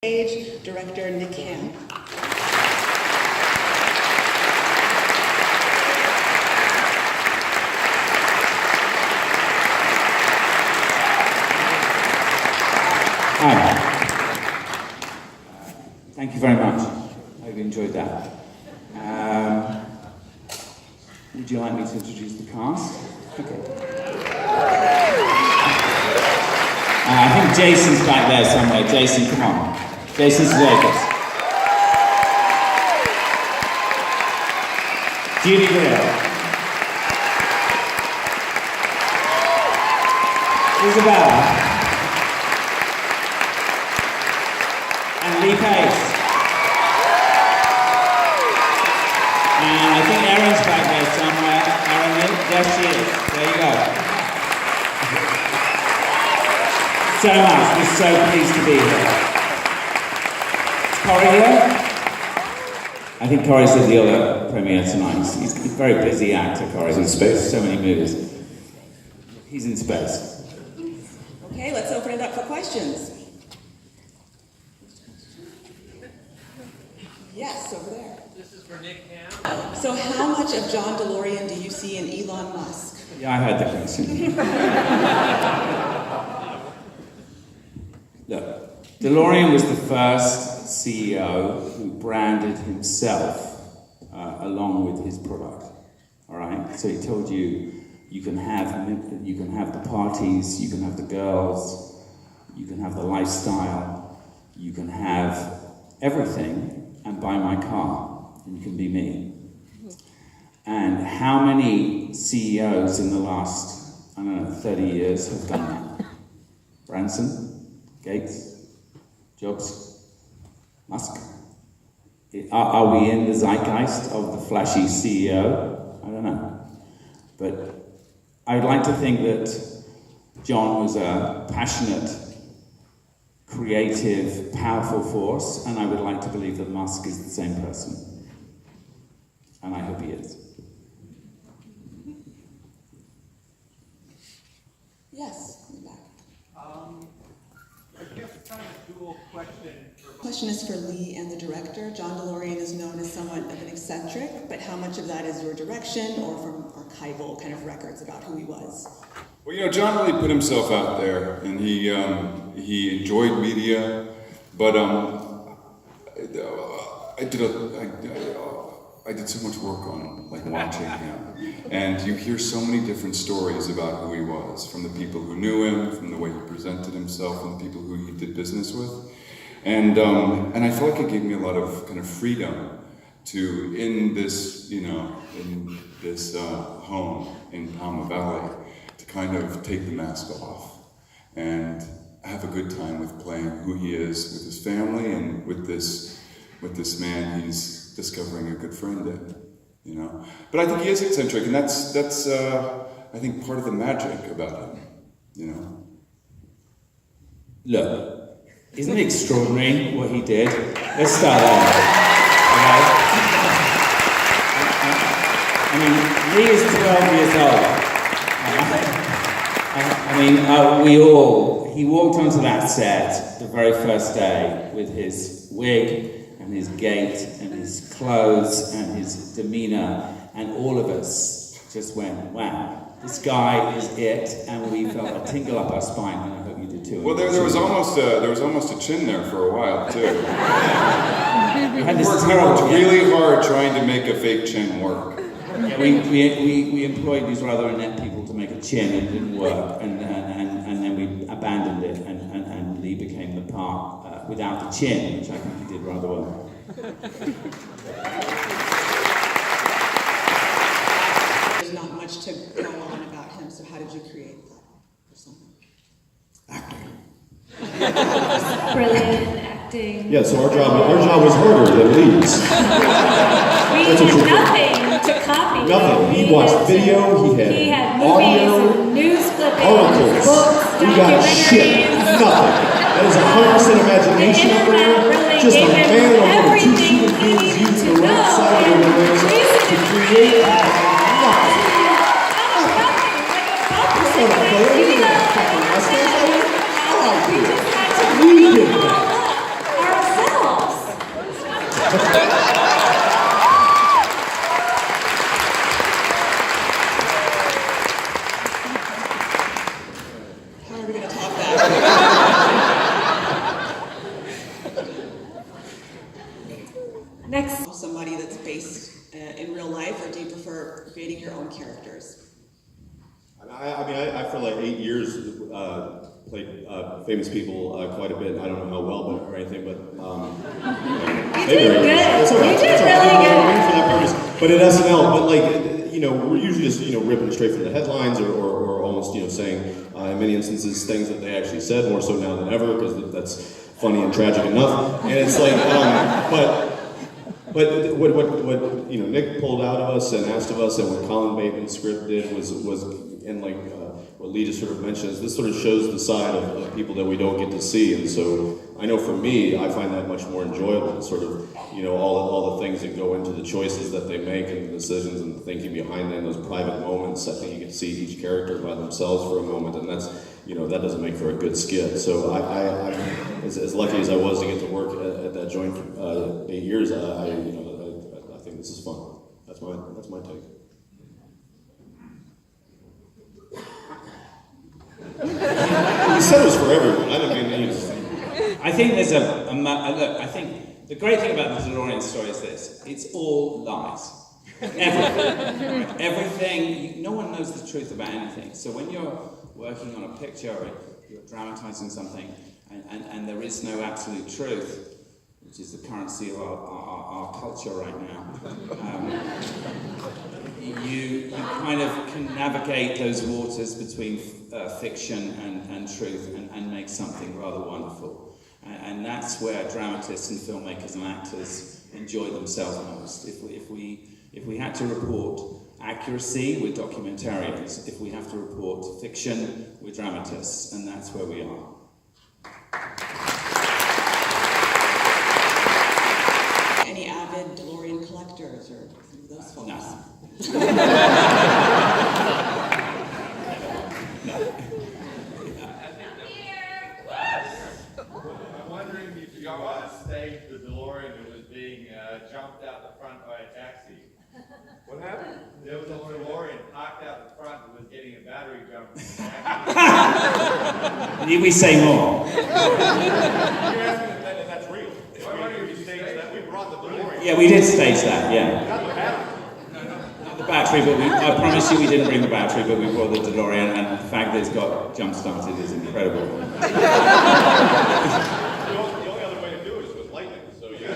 Stage director Nick Ham. Hi. Thank you very much. I hope you enjoyed that. Would you like me to introduce the cast? Okay. I think Jason's back there somewhere. Jason, come on. Jason's Vegas. Judy Greer. Isabel. And Lee Pace. And I think Erin's back there somewhere. Erin, there she is. There you go. So much. We're so pleased to be here. Is Corey here? I think Corey's at the other premiere tonight. He's a very busy actor, Corey. He's in space. So many movies. He's in space. Okay, let's open it up for questions. Yes, over there. This is for Nick Ham. So how much of John DeLorean do you see in Elon Musk? Yeah, I heard the question. Look, DeLorean was the first CEO who branded himself along with his product. All right, so he told you you can have the parties, you can have the girls, you can have the lifestyle, you can have everything, and buy my car, and you can be me. And how many CEOs in the last, 30 years have done that? Branson? Gates, Jobs, Musk. Are we in the zeitgeist of the flashy CEO? I don't know. But I would like to think that John was a passionate, creative, powerful force, and I would like to believe that Musk is the same person. And I hope he is. Yes, in the back. I guess kind of a dual question. Question is for Lee and the director. John DeLorean is known as somewhat of an eccentric, but how much of that is your direction or from archival kind of records about who he was? Well, John really put himself out there, and he enjoyed media, but I did so much work on watching him, and you hear so many different stories about who he was, from the people who knew him, from the way he presented himself, and the people who he did business with, and I felt like it gave me a lot of kind of freedom to in this home in Palma Valley to kind of take the mask off and have a good time with playing who he is with his family and with this man he's discovering a good friend in, But I think he is eccentric, and that's I think part of the magic about him, Look, isn't it extraordinary what he did? Let's start there. I mean, Lee is 12 years old. He walked onto that set the very first day with his wig and his gait and his clothes and his demeanor, and all of us just went, wow, this guy is it, and we felt a tingle up our spine, and I hope you did too. Well, there was almost a chin there for a while too. We had this We worked really hard trying to make a fake chin work. Yeah, we employed these rather inept people to make a chin, and it didn't work, and then we abandoned it, and Lee became the part without the chin, which I think he did rather well. There's not much to go on about him, so how did you create that persona? Acting. Brilliant acting. Yeah, so our job was harder than Lee's. We had nothing to copy. Nothing. He watched video, he had audio, movies, news clippings, articles. books, We got shit. documentaries. Nothing. That is 100% imagination up there. Just a man or woman, two human beings using the right side of their brains to create nothing. We did that. How are we going to top that? Next. Somebody that's based in real life, or do you prefer creating your own characters? I for like 8 years played famous people quite a bit. I don't know how well, or anything, but You did good. It's all right. You did It's all right. really I'm good. waiting for that purpose. But at SNL, but like, we're usually just ripping straight from the headlines, or almost saying in many instances things that they actually said, more so now than ever, because that's funny and tragic enough. And it's like, But what Nick pulled out of us and asked of us, and what Colin Bateman's script did was and like what Lee just sort of mentioned, is this sort of shows the side of people that we don't get to see. And so I know for me, I find that much more enjoyable, sort of all the things that go into the choices that they make and the decisions and the thinking behind them, those private moments. I think you can see each character by themselves for a moment, and that's that doesn't make for a good skit. So I'm as lucky as I was to get to work at that joint for 8 years. I think this is fun. That's my take. You said it was for everyone. I didn't mean to. I think there's look. I think the great thing about the DeLorean story is this: it's all lies. Everything. Right? Everything. No one knows the truth about anything. So when you're working on a picture, or you're dramatizing something, and there is no absolute truth, which is the currency of our culture right now. You kind of can navigate those waters between fiction and truth and make something rather wonderful. And that's where dramatists and filmmakers and actors enjoy themselves most. If we had to report accuracy, we're documentarians. If we have to report fiction, we're dramatists, and that's where we are. Any avid DeLorean collectors or those folks? No. I'm wondering if you want to stage the DeLorean that was being jumped out the front by a taxi. What happened? There was a DeLorean parked out the front that was getting a battery jump from a taxi. Need we say more? You're asking if that's real. I'm wondering if you staged that. We brought the DeLorean. Yeah, we did stage that, yeah. Not the battery. Not the battery, but I promise you we didn't bring the battery, but we brought the DeLorean, and the fact that it's got jump-started is incredible. The only other way to do it is with lightning. So yeah.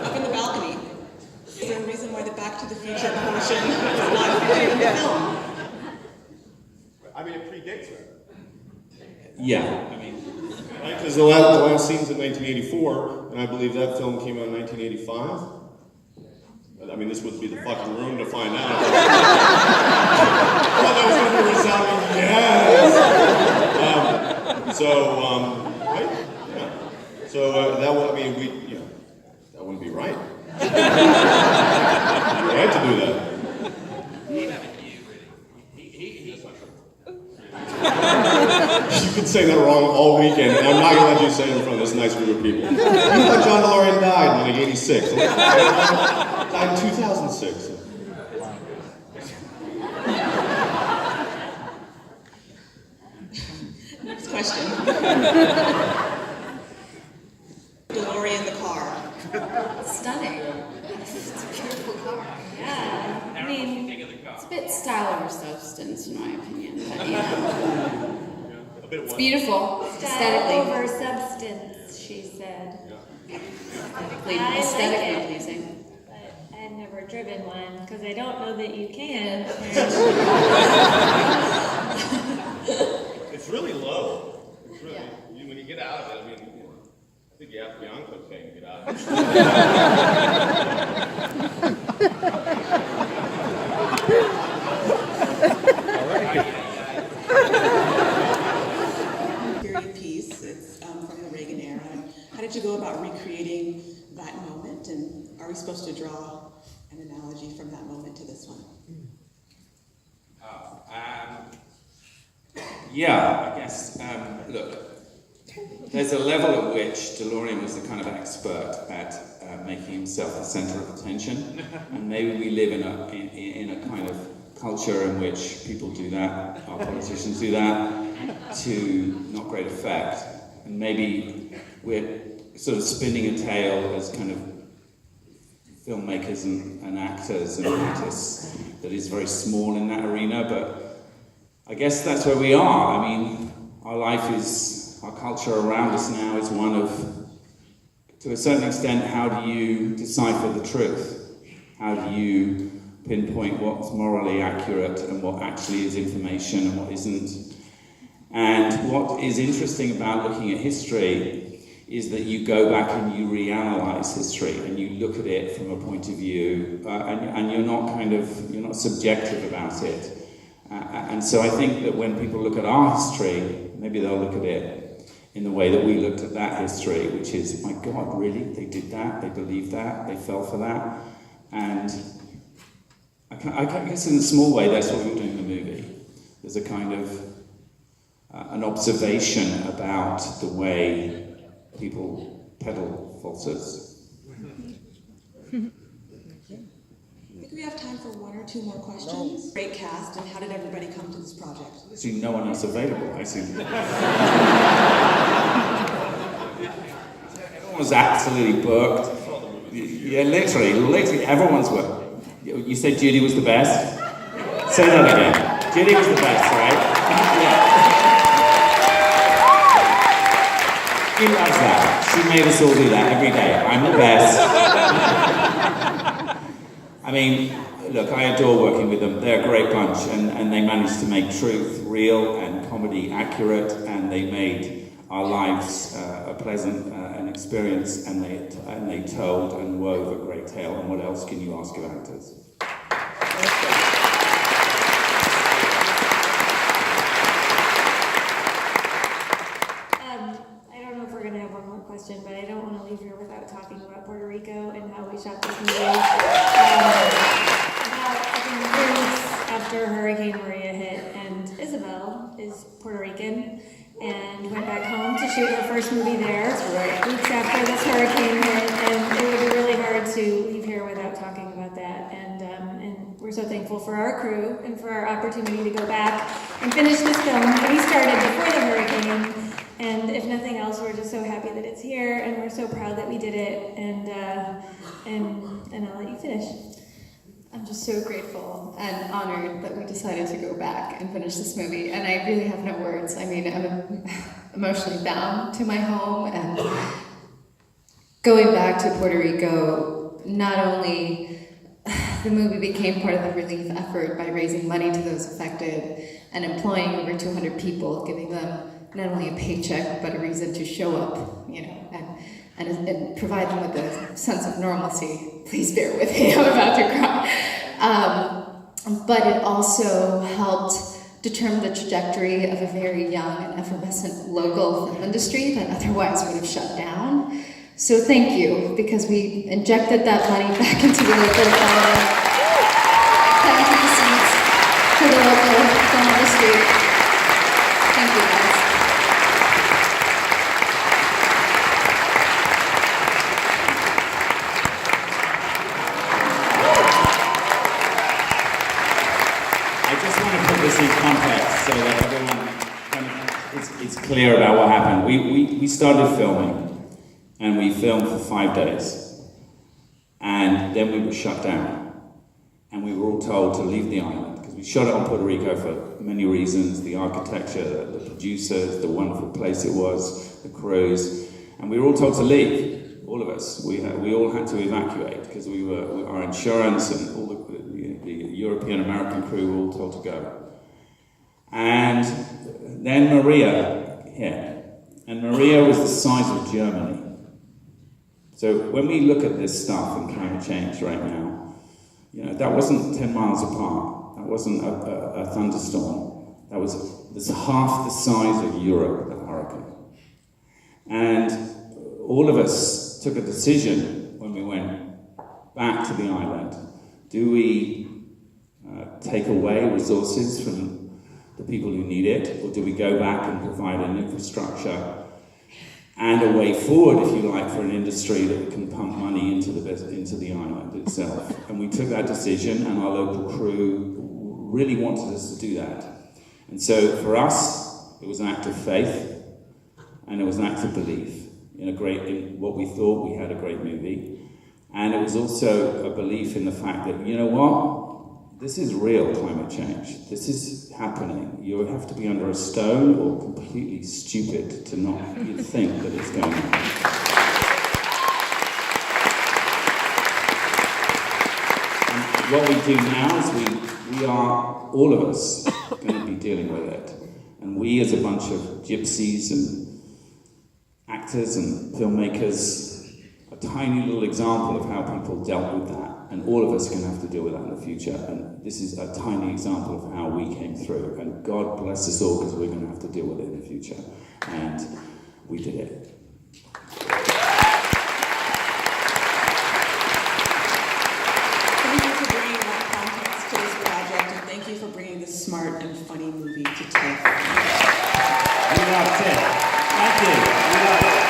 Up in the balcony. Is there a reason why the Back to the Future portion is not featured in the film? I mean, it predates that. Yeah, I mean, Because the last scene's in 1984, and I believe that film came out in 1985. I mean, this would be the fucking room to find out. I thought that was going to be resounding yes. Right? Yeah. So that would, that wouldn't be right. You're right to do that. You've been saying that wrong all weekend, and I'm not going to let you say it in front of this nice group of people. You thought John DeLorean died in like 86. Died in 2006. Next question. DeLorean the car. Stunning. It's a beautiful car. Yeah. I mean, it's a bit style over substance, in my opinion. But it's beautiful. Aesthetically. Over substance, she said. Aesthetically pleasing. But I've never driven one because I don't know that you can. It's really low. It's really, when you get out of it, I think you have to be on cocaine to get out of Period piece. It's from the Reagan era. How did you go about recreating that moment? And are we supposed to draw an analogy from that moment to this one. Yeah, I guess, look, there's a level at which DeLorean was the kind of expert at making himself the center of attention, and maybe we live in a kind of culture in which people do that, our politicians do that, to not great effect, and maybe we're sort of spinning a tale as kind of filmmakers and actors and artists that is very small in that arena, but I guess that's where we are. I mean, our culture around us now is one of, to a certain extent, how do you decipher the truth? How do you pinpoint what's morally accurate and what actually is information and what isn't? And what is interesting about looking at history is that you go back and you reanalyze history and you look at it from a point of view, and you're not subjective about it. And so I think that when people look at our history, maybe they'll look at it in the way that we looked at that history, which is, my God, really? They did that? They believed that? They fell for that? And I guess in a small way, that's what we were doing in the movie. There's a kind of an observation about the way people peddle falsehoods. I think we have time for one or two more questions. Great cast, and how did everybody come to this project? I see no one else available. I see. Everyone was absolutely booked. Yeah, literally, everyone's booked. You said Judy was the best? Say that again. Judy was the best, right? Yeah. She loves that. She made us all do that every day. I'm the best. I mean, look, I adore working with them. They're a great bunch, and they managed to make truth real and comedy accurate, and they made our lives a pleasant an experience, and they told and wove a great tale. And what else can you ask of actors? But I don't want to leave here without talking about Puerto Rico and how we shot this movie. About 3 weeks after Hurricane Maria hit, and Isabel is Puerto Rican and went back home to shoot her first movie there. Weeks after this hurricane hit, and it would be really hard to leave here without talking about that. And we're so thankful for our crew and for our opportunity to go back and finish this film that we started before the hurricane. And if nothing else, we're just so happy that it's here, and we're so proud that we did it. And I'll let you finish. I'm just so grateful and honored that we decided to go back and finish this movie. And I really have no words. I mean, I'm emotionally bound to my home, and going back to Puerto Rico, not only the movie became part of the relief effort by raising money to those affected and employing over 200 people, giving them not only a paycheck, but a reason to show up, and provide them with a sense of normalcy. Please bear with me, I'm about to cry. But it also helped determine the trajectory of a very young and effervescent local film industry that otherwise would have shut down. So thank you, because we injected that money back into the local economy. Thank you, to the local film industry. Thank you, guys. In context, so that everyone is clear about what happened. We started filming, and we filmed for 5 days, and then we were shut down, and we were all told to leave the island, because we shot it on Puerto Rico for many reasons: the architecture, the producers, the wonderful place it was, the crews, and we were all told to leave. All of us, we all had to evacuate, because our insurance and all the European American crew were all told to go. And then Maria hit, and Maria was the size of Germany. So when we look at this stuff in climate change right now, that wasn't 10 miles apart. That wasn't a thunderstorm. That's half the size of Europe, the hurricane. And all of us took a decision when we went back to the island Do we take away resources from the people who need it, or do we go back and provide an infrastructure and a way forward, if you like, for an industry that can pump money into the island itself? And we took that decision, and our local crew really wanted us to do that. And so for us, it was an act of faith, and it was an act of belief in what we thought we had a great movie. And it was also a belief in the fact that, you know what, this is real climate change. This is happening. You have to be under a stone or completely stupid to not think that it's going on. And what we do now is we are, all of us, going to be dealing with it. And we, as a bunch of gypsies and actors and filmmakers, a tiny little example of how people dealt with that. And all of us are going to have to deal with that in the future. And this is a tiny example of how we came through. And God bless us all, because we're going to have to deal with it in the future. And we did it. Thank you for bringing that context to this project, and thank you for bringing this smart and funny movie to TIFF. We loved it. Thank you. We loved it.